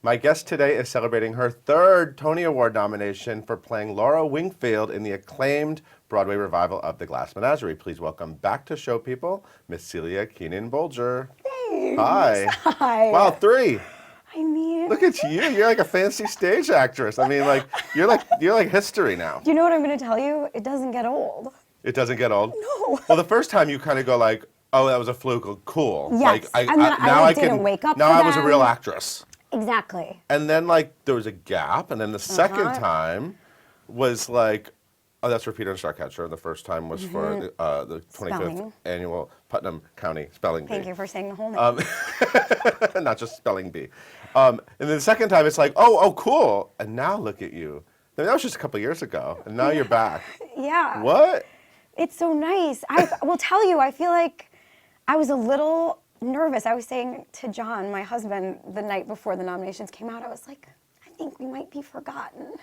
My guest today is celebrating her third Tony Award nomination for playing Laura Wingfield in the acclaimed Broadway revival of The Glass Menagerie. Please welcome back to Show People, Miss Celia Keenan-Bolger. Thanks. Hi. Hi. Wow, 3. I mean, Look at you. You're like a fancy stage actress. I mean, like you're like history now. you know what I'm going to tell you? It doesn't get old. It doesn't get old? No. Well, the first time you kind of go like, oh, that was a fluke. Cool. Yes. Like, And then I didn't wake up Now for I was a them. real actress. Exactly. And then like there was a gap, and then the second time was like, oh, that's for Peter and Starcatcher. And the first time was for the 25th Spelling. annual Putnam County Spelling Bee. Thank you for saying the whole name. Not just Spelling Bee. And then the second time it's like, oh, cool. And now look at you. I mean, that was just a couple years ago, and now you're back. Yeah. What? It's so nice. I will tell you, I feel like I was a little nervous. I was saying to John, my husband, the night before the nominations came out, I was like, I think we might be forgotten.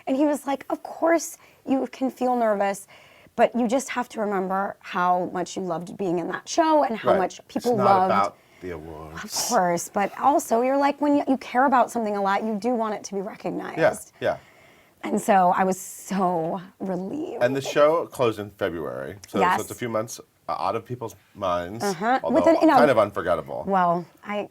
And he was like, of course you can feel nervous, but you just have to remember how much you loved being in that show and how much people loved. It's not about the awards. Of course, but also you're like, when you care about something a lot, you do want it to be recognized. Yeah. And so I was so relieved. And the show closed in February, so Yes. it's a few months out of people's minds, although Within, you know, kind of unforgettable. Well, I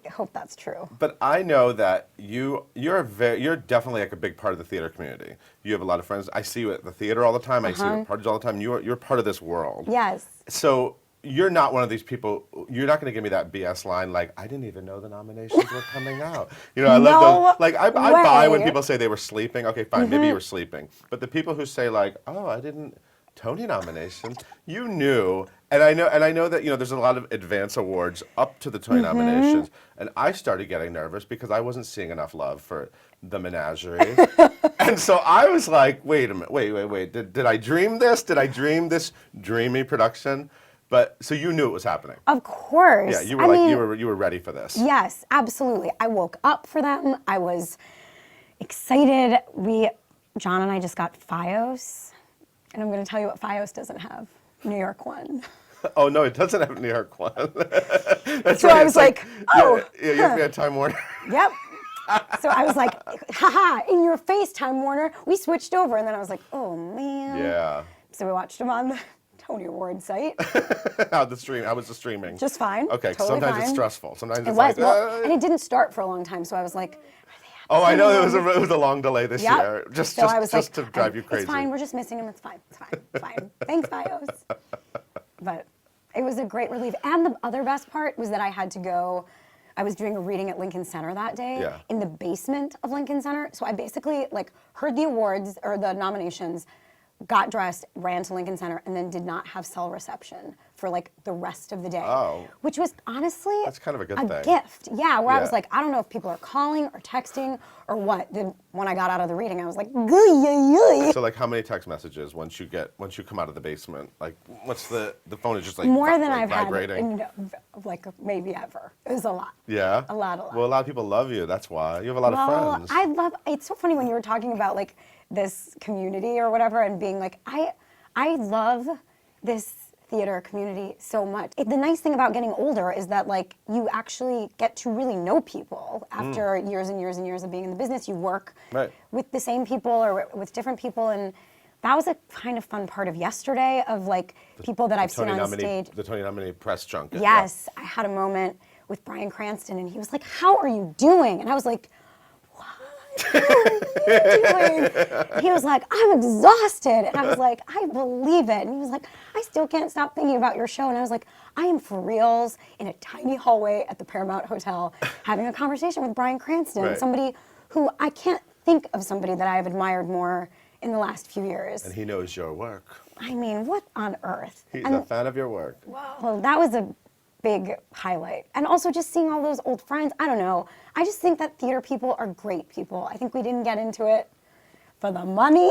hope that's true. But I know that you're definitely like a big part of the theater community. You have a lot of friends. I see you at the theater all the time. I see you at parties all the time. You're part of this world. Yes. So you're not one of these people. You're not going to give me that BS line like, I didn't even know the nominations were coming out. You know, I love those. Like I buy when people say they were sleeping. Okay, fine, maybe you were sleeping. But the people who say like, oh, I didn't. Tony nominations, you knew, and I know that there's a lot of advance awards up to the Tony nominations, and I started getting nervous because I wasn't seeing enough love for the Menagerie, and so I was like, wait a minute, wait, did I dream this? Did I dream this dreamy production? But so you knew it was happening. Of course. Yeah, you were you were ready for this. Yes, absolutely. I woke up for them. I was excited. John and I just got FiOS. And I'm going to tell you what FiOS doesn't have. New York one. Oh, no, it doesn't have New York one. That's so right. I was like, oh. Yeah, you had Time Warner. Yep. So I was like, haha, in your face, Time Warner. We switched over. And then I was like, oh, man. Yeah. So we watched them on the Tony Award site. How was the streaming? Just fine. Okay, totally sometimes fine. it's stressful. Sometimes it's It like, was. And it didn't start for a long time. So I was like, oh, I know it was a long delay this year, just to drive you crazy. It's fine. We're just missing him. It's fine. It's fine. It's fine. Thanks, FiOS. But it was a great relief. And the other best part was that I had to go. I was doing a reading at Lincoln Center that day in the basement of Lincoln Center. So I basically heard the awards or the nominations, got dressed, ran to Lincoln Center, and then did not have cell reception for the rest of the day. Oh. Which was honestly that's kind of a good thing. Gift. Yeah, where I was like, I don't know if people are calling or texting or what. Then when I got out of the reading, I was like, So how many text messages once you come out of the basement? Like what's the phone is just more than I've vibrating? had maybe ever. It was a lot. Yeah? A lot. Well, a lot of people love you, that's why. You have a lot of friends. It's so funny when you were talking about this community or whatever and being like, I love this theater community so much. The nice thing about getting older is that you actually get to really know people after years and years and years of being in the business. You work with the same people or with different people, and that was a kind of fun part of yesterday of people that I've seen on stage. The Tony nominee press junket. Yes, I had a moment with Bryan Cranston and he was like, how are you doing? And I was like, what are you doing? He was like, I'm exhausted. And I was like, I believe it. And he was like, I still can't stop thinking about your show. And I was like, I am for reals in a tiny hallway at the Paramount Hotel having a conversation with Bryan Cranston, somebody who I can't think of somebody that I have admired more in the last few years. And he knows your work. I mean, what on earth? He's a fan of your work. Well, that was a big highlight. And also just seeing all those old friends, I don't know. I just think that theater people are great people. I think we didn't get into it for the money.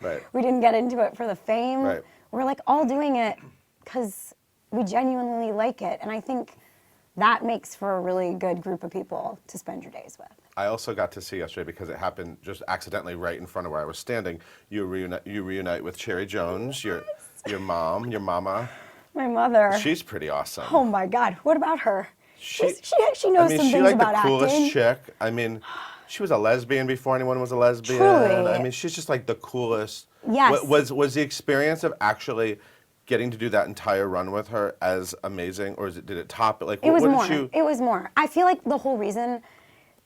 Right. We didn't get into it for the fame. Right. We're all doing it because we genuinely like it. And I think that makes for a really good group of people to spend your days with. I also got to see yesterday, because it happened just accidentally right in front of where I was standing, you reunite with Cherry Jones, your mama. My mother. She's pretty awesome. Oh my God, what about her? she knows some things about acting. She's like the coolest chick. I mean, she was a lesbian before anyone was a lesbian. Truly. I mean, she's just like the coolest. Yes. Was the experience of actually getting to do that entire run with her as amazing, or did it top it? Like, It was what more. did you? It was more. I feel like the whole reason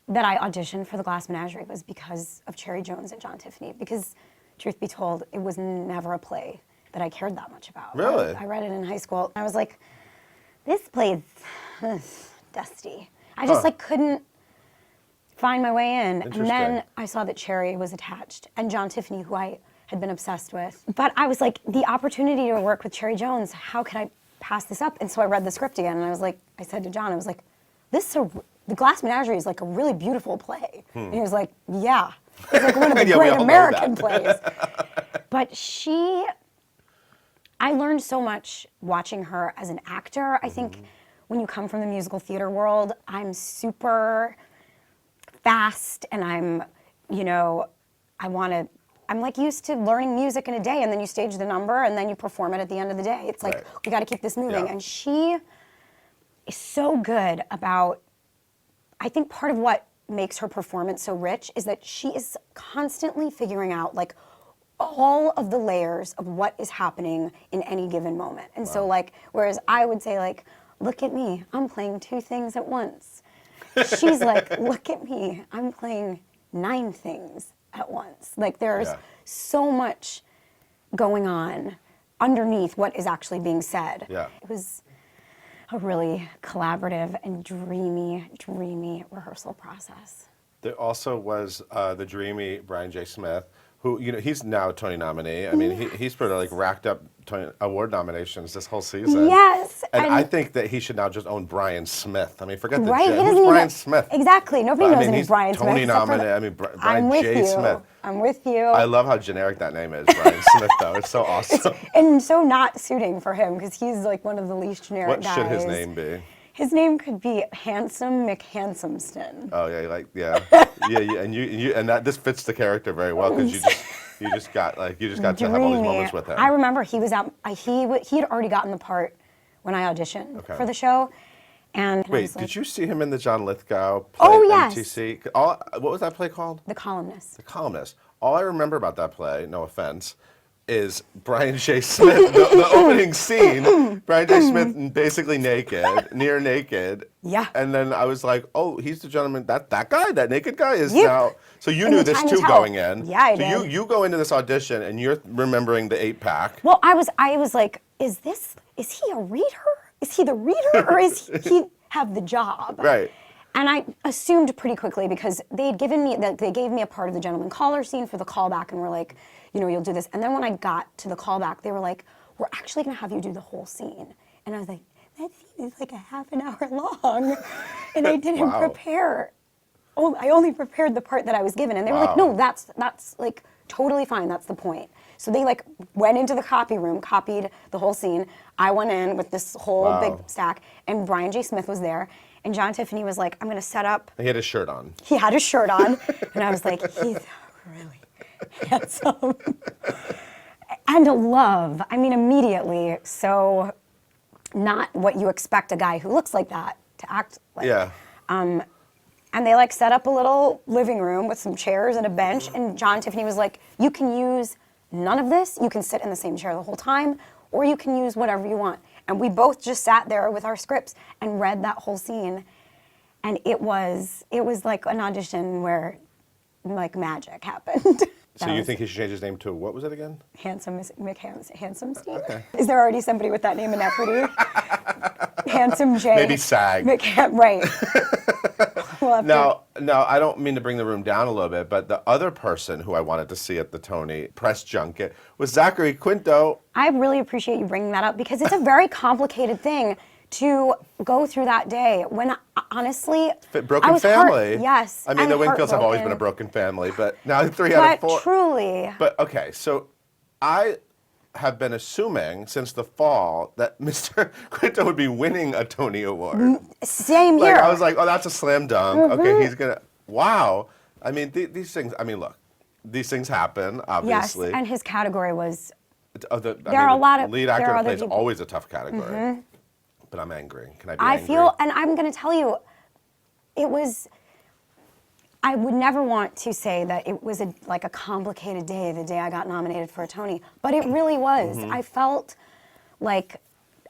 that I auditioned for the Glass Menagerie was because of Cherry Jones and John Tiffany. Because, truth be told, it was never a play that I cared that much about. Really? I read it in high school. I was like, this play's dusty. I just like couldn't find my way in. And then I saw that Cherry was attached, and John Tiffany, who I had been obsessed with. But I was like, the opportunity to work with Cherry Jones, how could I pass this up? And so I read the script again, and I was like, I said to John, I was like, the Glass Menagerie is like a really beautiful play. And he was like, yeah. It's like one of the great American plays. But I learned so much watching her as an actor. I think when you come from the musical theater world, I'm super fast, and I'm like used to learning music in a day, and then you stage the number, and then you perform it at the end of the day. It's like, we got to keep this moving. Yeah. And she is so good about, I think part of what makes her performance so rich is that she is constantly figuring out like all of the layers of what is happening in any given moment. And so like, whereas I would say like, look at me, I'm playing 2 things at once. She's like, look at me, I'm playing 9 things at once. Like there's so much going on underneath what is actually being said. Yeah. It was a really collaborative and dreamy rehearsal process. There also was the dreamy Brian J. Smith, who, he's now a Tony nominee. I mean, he's pretty like racked up Tony award nominations this whole season. Yes. And I think that he should now just own Brian Smith. I mean, forget the J. Who's Brian Smith? Exactly. Nobody knows any Brian Smith. Tony nominee. I mean, Brian J. Smith. I'm with you. I love how generic that name is, Brian Smith, though. It's so awesome. And so not suiting for him, because he's like one of the least generic guys. What should his name be? His name could be Handsome McHandsomeston. Oh yeah, and that this fits the character very well, because you just got to have all these moments with him. I remember he was out. He had already gotten the part when I auditioned for the show. And wait, did you see him in the John Lithgow play? Oh yes. MTC? What was that play called? The Columnist. The Columnist. All I remember about that play, no offense, is Brian J. Smith, the opening scene, Brian J. Smith basically naked, near naked. Yeah. And then I was like, oh, he's the gentleman, that guy, that naked guy is now. So you knew this too going in. Yeah, I did. So you go into this audition and you're remembering the 8-pack. Well, I was like, is he a reader? Is he the reader, or is he have the job? Right. And I assumed pretty quickly, because they gave me a part of the gentleman caller scene for the callback, and were like, you'll do this. And then when I got to the callback, they were like, we're actually going to have you do the whole scene. And I was like, that scene is like a half an hour long, and I didn't prepare. Oh, I only prepared the part that I was given, and they were like, no, that's like totally fine. That's the point. So they like went into the copy room, copied the whole scene. I went in with this whole big stack, and Brian J. Smith was there. And John Tiffany was like, I'm going to set up. He had his shirt on. He had his shirt on. And I was like, he's really handsome. And love. I mean, immediately. So not what you expect a guy who looks like that to act like. Yeah. And they like set up a little living room with some chairs and a bench. And John Tiffany was like, you can use none of this. You can sit in the same chair the whole time, or you can use whatever you want. And we both just sat there with our scripts and read that whole scene. And it was like an audition where like magic happened. So you think he should change his name to, what was it again? Handsome Steve? Okay. Is there already somebody with that name in Equity? Handsome J. Maybe SAG. Right. Now, I don't mean to bring the room down a little bit, but the other person who I wanted to see at the Tony press junket was Zachary Quinto. I really appreciate you bringing that up, because it's a very complicated thing to go through that day when, honestly, broken family. Yes. I mean, the Wingfields have always been a broken family, but now 3 out of 4. But truly. But okay, so I have been assuming since the fall that Mr. Quinto would be winning a Tony Award. Same here. I was like, oh, that's a slam dunk. Okay, he's gonna. Wow. I mean, these things. I mean, look, these things happen. Obviously. Yes, and his category was. There are a lot of lead actor there are plays other people. always a tough category. But I'm angry. Can I be angry? And I'm going to tell you, I would never want to say that it was like a complicated day, the day I got nominated for a Tony, but it really was. I felt like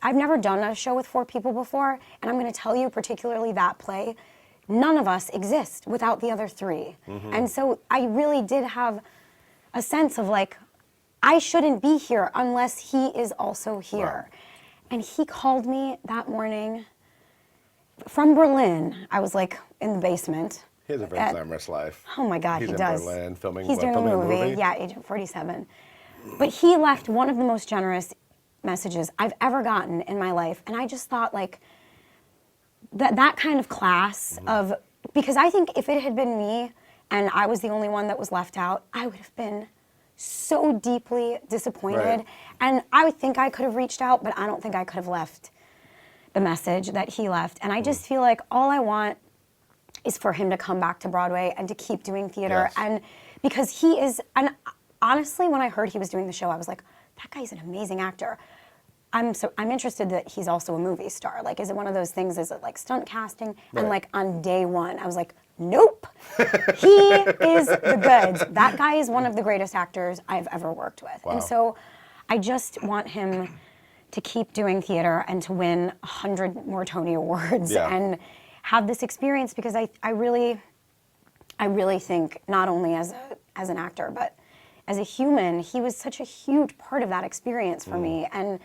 I've never done a show with 4 people before, and I'm going to tell you, particularly that play, none of us exist without the other 3. And so I really did have a sense of like, I shouldn't be here unless he is also here. Wow. And he called me that morning from Berlin. I was like in the basement. He has a very glamorous life. Oh my God, he does. He's in Berlin filming. He's doing a movie. Yeah, Agent 47. But he left one of the most generous messages I've ever gotten in my life, and I just thought like that kind of class of, because I think if it had been me and I was the only one that was left out, I would have been so deeply disappointed. Right. And I would think I could have reached out, but I don't think I could have left the message that he left. And I just feel like all I want is for him to come back to Broadway and to keep doing theater. Yes. And because he is, and honestly, when I heard he was doing the show, I was like, that guy's an amazing actor. I'm interested that he's also a movie star. Like, is it one of those things, is it like stunt casting? Right. And like on day 1, I was like, nope, he is the goods. That guy is one of the greatest actors I've ever worked with. Wow. And so I just want him to keep doing theater and to win 100 more Tony Awards and have this experience, because I really think not only as an actor, but as a human, he was such a huge part of that experience for me, and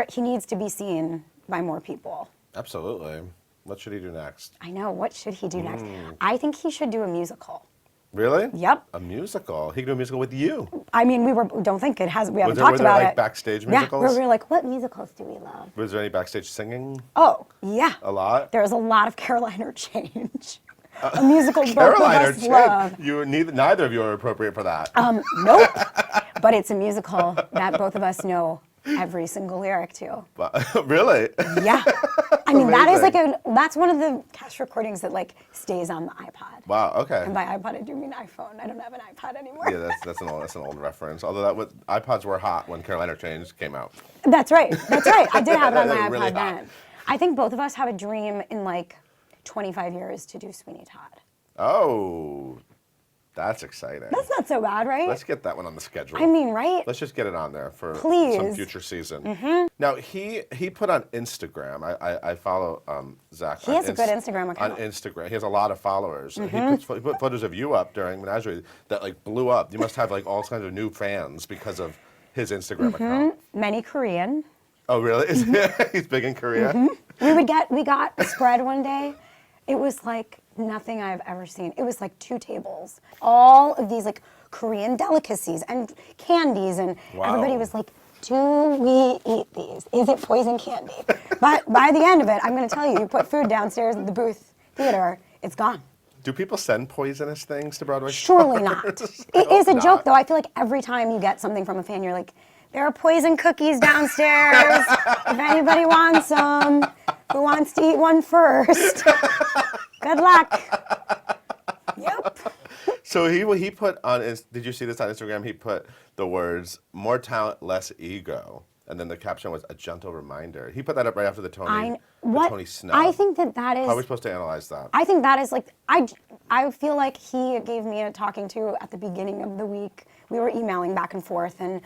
he needs to be seen by more people. Absolutely. What should he do next? I know, what should he do next? I think he should do a musical. Really? Yep. A musical? He could do a musical with you. I mean, we haven't talked about it. Like backstage musicals? Yeah, we were like, what musicals do we love? Was there any backstage singing? Oh, yeah. A lot? There was a lot of Carolina Change. A musical both of us love. Neither of you are appropriate for that. Nope. But it's a musical that both of us know every single lyric to. Really? Yeah. I mean, that is that's one of the cast recordings that like stays on the iPod. Wow, okay. And by iPod, I do mean iPhone. I don't have an iPod anymore. Yeah, that's an old reference. Although iPods were hot when Carolina Change came out. That's right. I did have it on my iPod really then. I think both of us have a dream in like 25 years to do Sweeney Todd. Oh, that's exciting. That's not so bad, right? Let's get that one on the schedule. I mean, right? Let's just get it on there for some future season. Now, he put on Instagram, I follow Zach. He has a good Instagram account. On Instagram. He has a lot he put photos of you up during Menagerie that like blew up. You must have like all kinds of new fans because of his Instagram account. Many Korean. Oh, really? He's big in Korea? We got a spread one day. It was like nothing I've ever seen. It was like 2 tables. All of these like Korean delicacies and candies, and everybody was like, do we eat these? Is it poison candy? But by the end of it, I'm going to tell you, you put food downstairs at the booth theater, it's gone. Do people send poisonous things to Broadway? Surely not. It is a joke, though. I feel like every time you get something from a fan, you're like, there are poison cookies downstairs. If anybody wants some, who wants to eat one first? Good luck. Yep. So he put on, did you see this on Instagram? He put the words, more talent, less ego. And then the caption was, a gentle reminder. He put that up right after the Tony snub. I think that is... How are we supposed to analyze that? I think that is like, I feel like he gave me a talking to at the beginning of the week. We were emailing back and forth, and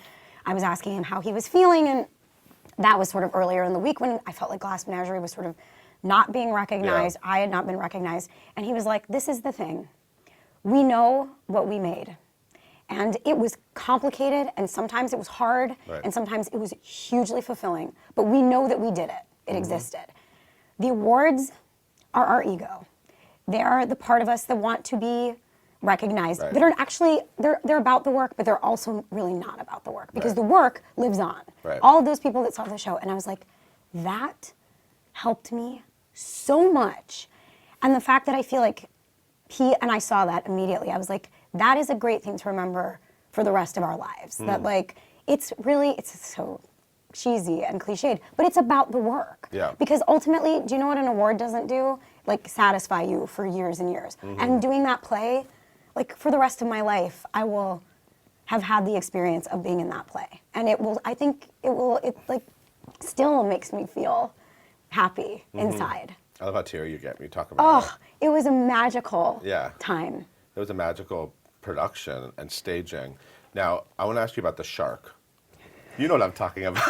I was asking him how he was feeling, and that was sort of earlier in the week when I felt like Glass Menagerie was sort of not being recognized. Yeah. I had not been recognized. And he was like, this is the thing. We know what we made. And it was complicated, and sometimes it was hard, and sometimes it was hugely fulfilling. But we know that we did it. It existed. The awards are our ego. They are the part of us that want to be recognized. That are actually, they're about the work, but they're also really not about the work, because the work lives on. All of those people that saw the show, and I was like, that helped me so much. And the fact that I feel like and I saw that immediately, I was like, that is a great thing to remember for the rest of our lives. That like, it's so cheesy and cliched, but it's about the work. Yeah. Because ultimately, do you know what an award doesn't do? Like satisfy you for years and years. And doing that play, like for the rest of my life, I will have had the experience of being in that play. And it like still makes me feel happy inside. I love how teary you get when you talk about it. Oh, it was a magical Yeah. time. It was a magical production and staging. Now, I want to ask you about the shark. You know what I'm talking about.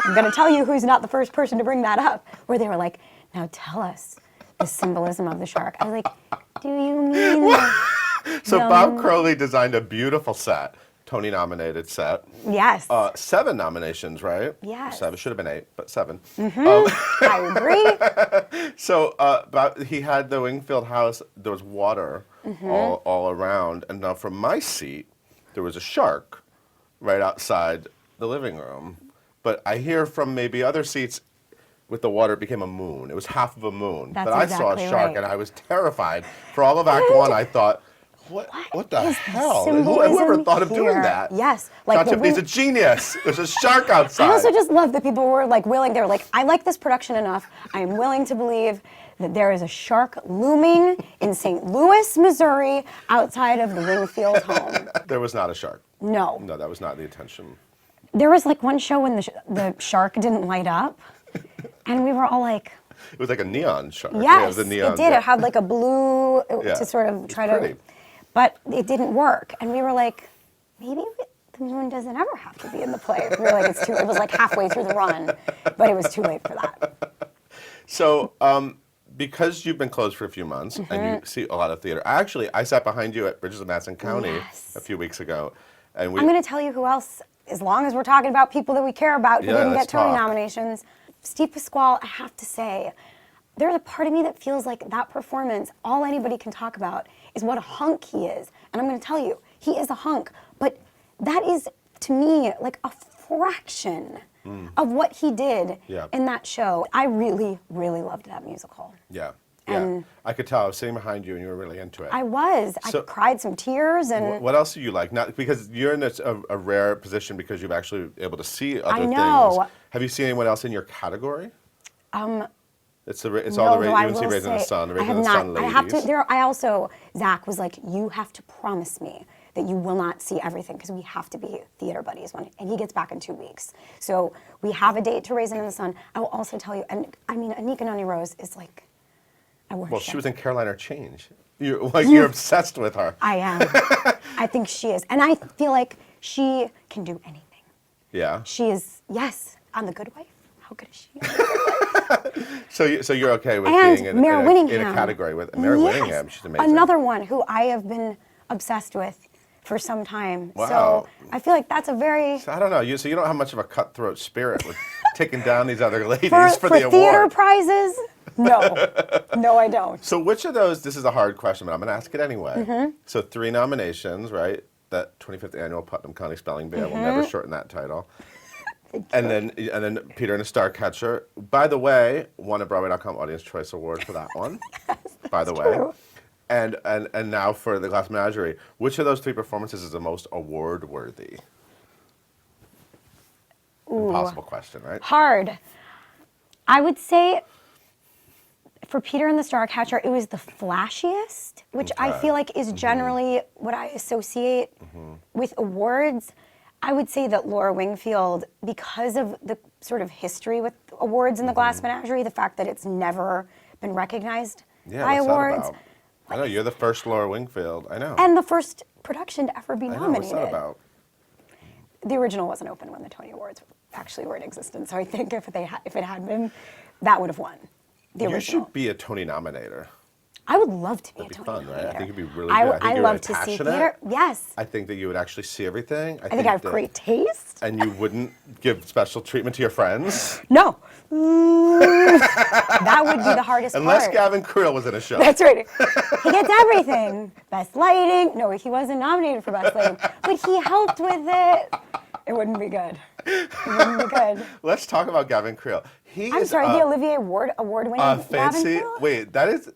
I'm going to tell you who's not the first person to bring that up, where they were like, now tell us the symbolism of the shark. I was like, do you mean So Bob Crowley designed a beautiful set, Tony-nominated set. Yes. 7 nominations, right? Yes. 7, should have been 8, but 7. I agree. So he had the Wingfield house, there was water all around, and now from my seat, there was a shark right outside the living room. But I hear from maybe other seats, with the water, it became a moon. It was half of a moon. That's but I saw a exactly shark, right. and I was terrified. For all of Act 1, I thought, what the hell? Whoever thought of doing that? Yes. Like He's a genius. There's a shark outside. I also just love that people were like willing. They were like, I like this production enough. I am willing to believe that there is a shark looming in St. Louis, Missouri, outside of the Wingfield home. There was not a shark. No. No, that was not the intention. There was like one show when the shark didn't light up, and we were all like, It was like a neon shark. yes, Yeah, it was a neon. it did. It had like a blue Yeah. to sort of try pretty. to, but it didn't work. And we were like, maybe the moon doesn't ever have to be in the play. We were like, it's too. It was like halfway through the run, but it was too late for that. So, because you've been closed for a few months and you see a lot of theater, I sat behind you at Bridges of Madison County Yes. a few weeks ago, and I'm going to tell you who else, as long as we're talking about people that we care about who Yeah, didn't let's get Tony talk. nominations. Steve Pasquale, I have to say, there's a part of me that feels like that performance, all anybody can talk about is what a hunk he is. And I'm going to tell you, he is a hunk. But that is, to me, like a fraction of what he did Yeah. in that show. I really, really loved that musical. Yeah. And I could tell. I was sitting behind you, and you were really into it. I was. So- I cried some tears and... What else do you like? Not because you're in a rare position because you've actually able to see other I know. things. Have you seen anyone else in your category? It's all the though I UNC will Raising the say, Sun, I Raising have the not. Sun ladies. I have to. Zach was like, you have to promise me that you will not see everything because we have to be theater buddies and he gets back in 2 weeks. So we have a date to Raising in the Sun. I will also tell you, and I mean, Anika Noni Rose is like, I worship. Well, she was in Carolina Change. You're obsessed with her. I am. I think she is, and I feel like she can do anything. Yeah. She is, yes, on The Good Wife. How good is she? So you're okay with And being in Mare a Winningham. category with Mare Yes. Winningham? She's amazing. Another one who I have been obsessed with for some time. Wow. So I feel like that's a very I don't know. So you don't have much of a cutthroat spirit with taking down these other ladies for for the theater award. prizes. No, I don't. So which of those? This is a hard question, but I'm going to ask it anyway. Mm-hmm. So 3 nominations, right? That 25th annual Putnam County Spelling Bee. I will Mm-hmm. never shorten that title. And then Peter and the Starcatcher. By the way, won a Broadway.com Audience Choice Award for that one. By the way. true. And now for the Glass Menagerie. Which of those 3 performances is the most award worthy? Impossible question, right? Hard. I would say for Peter and the Starcatcher, it was the flashiest, which I Okay. feel like is generally what I associate with awards. I would say that Laura Wingfield, because of the sort of history with awards in the Glass Menagerie, the fact that it's never been recognized Yeah, by what's awards, that about? I know, you're the first Laura Wingfield. I know. and the first production to ever be I know, nominated. what's that about? The original wasn't open when the Tony Awards actually were in existence, so I think if it had been, that would have won. The You original. should be a Tony nominator. I would love to be That'd a be Tony fun, right? I nominator. think it'd be really good. I think I you're love really to see passionate. theater. Yes. I think that you would actually see everything. I think I have that- great taste. And you wouldn't give special treatment to your friends. No. That would be the hardest Unless part. Gavin Creel was in a show. That's right. He gets everything. Best lighting. No, he wasn't nominated for best lighting, but he helped with it. It wouldn't be good. It wouldn't be good. Let's talk about Gavin Creel. I'm sorry, the Olivier award-winning Gavin fancy. Creel? Wait, that is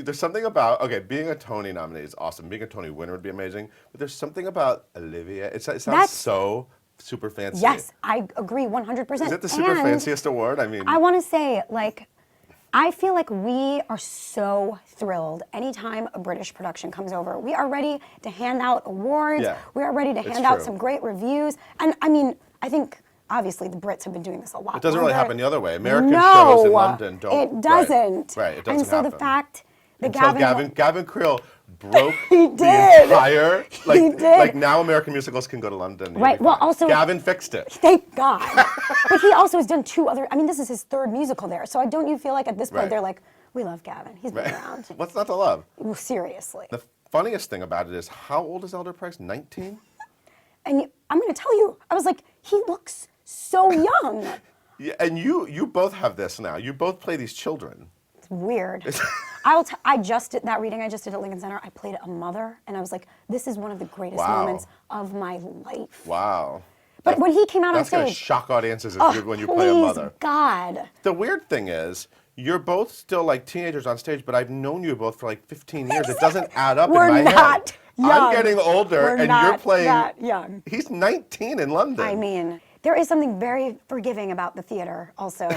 there's something about being a Tony nominee is awesome. Being a Tony winner would be amazing. But there's something about Olivier. It sounds That's- so super fancy. Yes, I agree 100%. Is it the super And fanciest award? I mean, I want to say, like, I feel like we are so thrilled anytime a British production comes over. We are ready to hand out awards. Yeah, We are ready to it's hand out true. some great reviews. And I mean, I think obviously the Brits have been doing this a lot. It doesn't really happen the other way. American No, shows in London don't. It doesn't. Right, it doesn't And so happen. the fact that Until Gavin Creel broke He the did. entire, He did. like now American musicals can go to London. Right, well, also- Gavin fixed it. Thank God. But he also has done 2 other, I mean, this is his 3rd musical there. So don't you feel like at this point Right. they're like, we love Gavin. He's been around. What's not to love? Well, seriously. The funniest thing about it is, how old is Elder Price? 19? And I'm going to tell you, I was like, he looks so young. Yeah, and you both have this now. You both play these children. It's weird. I just did that reading I just did at Lincoln Center. I played a mother, and I was like, this is one of the greatest Wow. moments of my life. Wow. But when he came out on That's going to stage, shock audiences when you please, play a mother. God. The weird thing is, you're both still like teenagers on stage, but I've known you both for like 15 years. It doesn't add up We're in my not head. young. I'm getting older, We're and not you're playing. that young. He's 19 in London. I mean, there is something very forgiving about the theater also.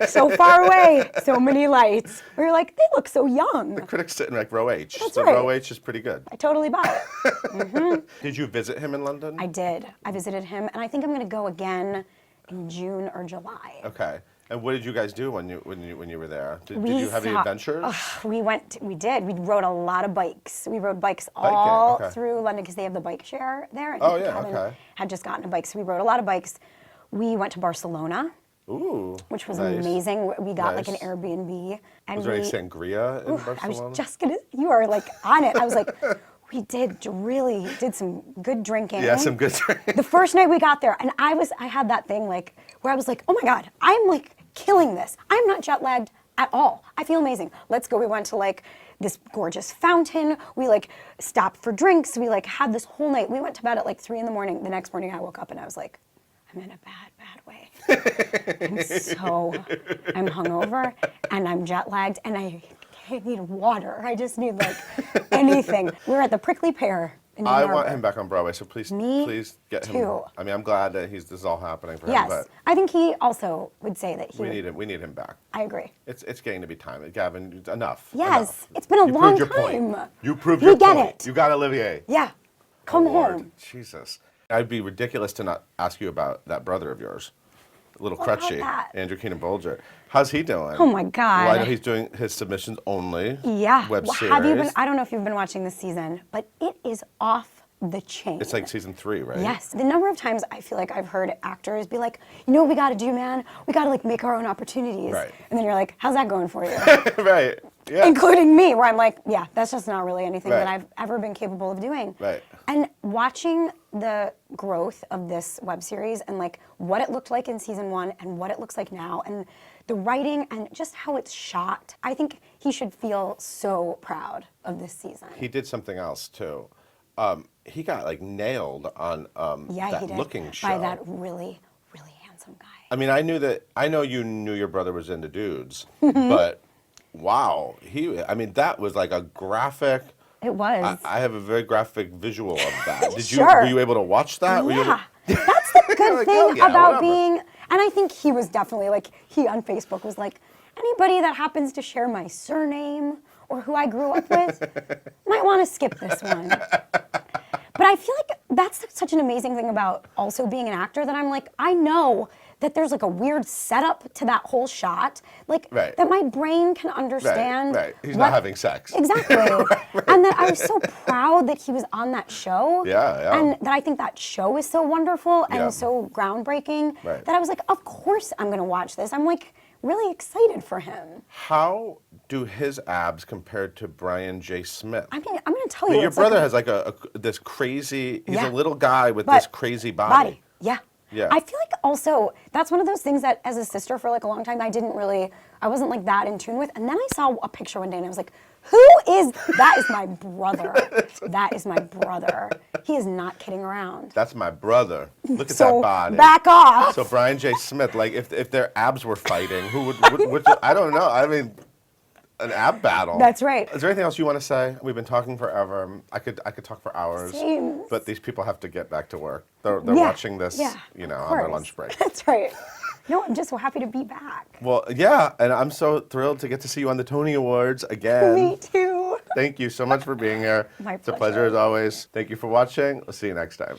So far away, so many lights. Where you're like, they look so young. Critics sit in like row H. That's so right. row H is pretty good. I totally buy it. Did you visit him in London? I did. I visited him, and I think I'm going to go again in June or July. Okay. And what did you guys do when you were there? Did We you have any saw- adventures? We did. We rode a lot of bikes. We rode bikes Biking, all okay. through London because they have the bike share there. And Oh, yeah, Kevin okay. had just gotten a bike, so we rode a lot of bikes. We went to Barcelona, Ooh. which was nice. amazing. We got like an Nice. Airbnb. And Was there any we, sangria in I Barcelona? was just gonna, you are like on it. I was like, we did some good drinking. Yeah, some good drink. The first night we got there, and I had that thing like, where I was like, oh my God, I'm like killing this. I'm not jet lagged at all. I feel amazing. Let's go. We went to like this gorgeous fountain. We like stopped for drinks. We like had this whole night. We went to bed at like 3 a.m. The next morning I woke up and I was like, I'm in a bad way. I'm hungover and I'm jet lagged and I need water. I just need like anything. We were at the Prickly Pear in New I York. want him back on Broadway, so please get him. too. I mean, I'm glad that this is all happening for him. Yes, But I think he also would say that he we would. need him. We need him back. I agree. It's getting to be time. Gavin, enough. Yes, enough. it's been a You long proved your point. time. You proved We your get point. it. You got Olivier. Yeah, come Lord. home. Jesus. I'd be ridiculous to not ask you about that brother of yours, little What about crutchy, that? Andrew Keenan-Bolger. How's he doing? Oh my God. Well, I know he's doing his submissions only. Yeah. Web Well, series. have you been? I don't know if you've been watching this season, but it is off the chain. It's like season 3, right? Yes. The number of times I feel like I've heard actors be like, you know what we got to do, man? We got to like make our own opportunities. Right. And then you're like, how's that going for you? Right. Yeah. Including me, where I'm like, yeah, that's just not really anything Right. that I've ever been capable of doing. Right. And watching the growth of this web series and like what it looked like in season 1 and what it looks like now and the writing and just how it's shot, I think he should feel so proud of this season. He did something else too. He got like nailed on Yeah, that he did. looking show. By that really, really handsome guy. I mean, I know you knew your brother was into dudes, but wow, that was like a graphic. It was. I have a very graphic visual of that. Sure. Were you able to watch that? Were you able- Yeah, that's the good Like, thing oh, yeah, about whatever. being, and I think he was definitely like, he on Facebook was like, anybody that happens to share my surname or who I grew up with might want to skip this one. But I feel like that's such an amazing thing about also being an actor that I'm like, I know that there's like a weird setup to that whole shot, like Right. that my brain can understand. Right. He's what- not having sex. Exactly. And that I was so proud that he was on that show. Yeah. And that I think that show is so wonderful and Yeah. so groundbreaking Right. that I was like, of course I'm going to watch this. I'm like really excited for him. How do his abs compare to Brian J. Smith? I mean, I'm going to tell I mean, you. your it's brother like has like this crazy. He's Yeah. a little guy with but this crazy body. Yeah. Yeah. I feel like also that's one of those things that as a sister for like a long time I wasn't like that in tune with. And then I saw a picture one day and I was like, that is my brother. That is my brother. He is not kidding around. That's my brother. Look at So that body. back off. So Brian J. Smith, like if their abs were fighting, who would I don't know. I mean, an ab battle. That's right. Is there anything else you want to say? We've been talking forever. I could talk for hours. Same. But these people have to get back to work. They're Yeah, watching this, yeah, on of their course. lunch break. That's right. No, I'm just so happy to be back. Well, yeah, and I'm so thrilled to get to see you on the Tony Awards again. Me too. Thank you so much for being here. My It's a pleasure. pleasure as always. Thank you for watching. We'll see you next time.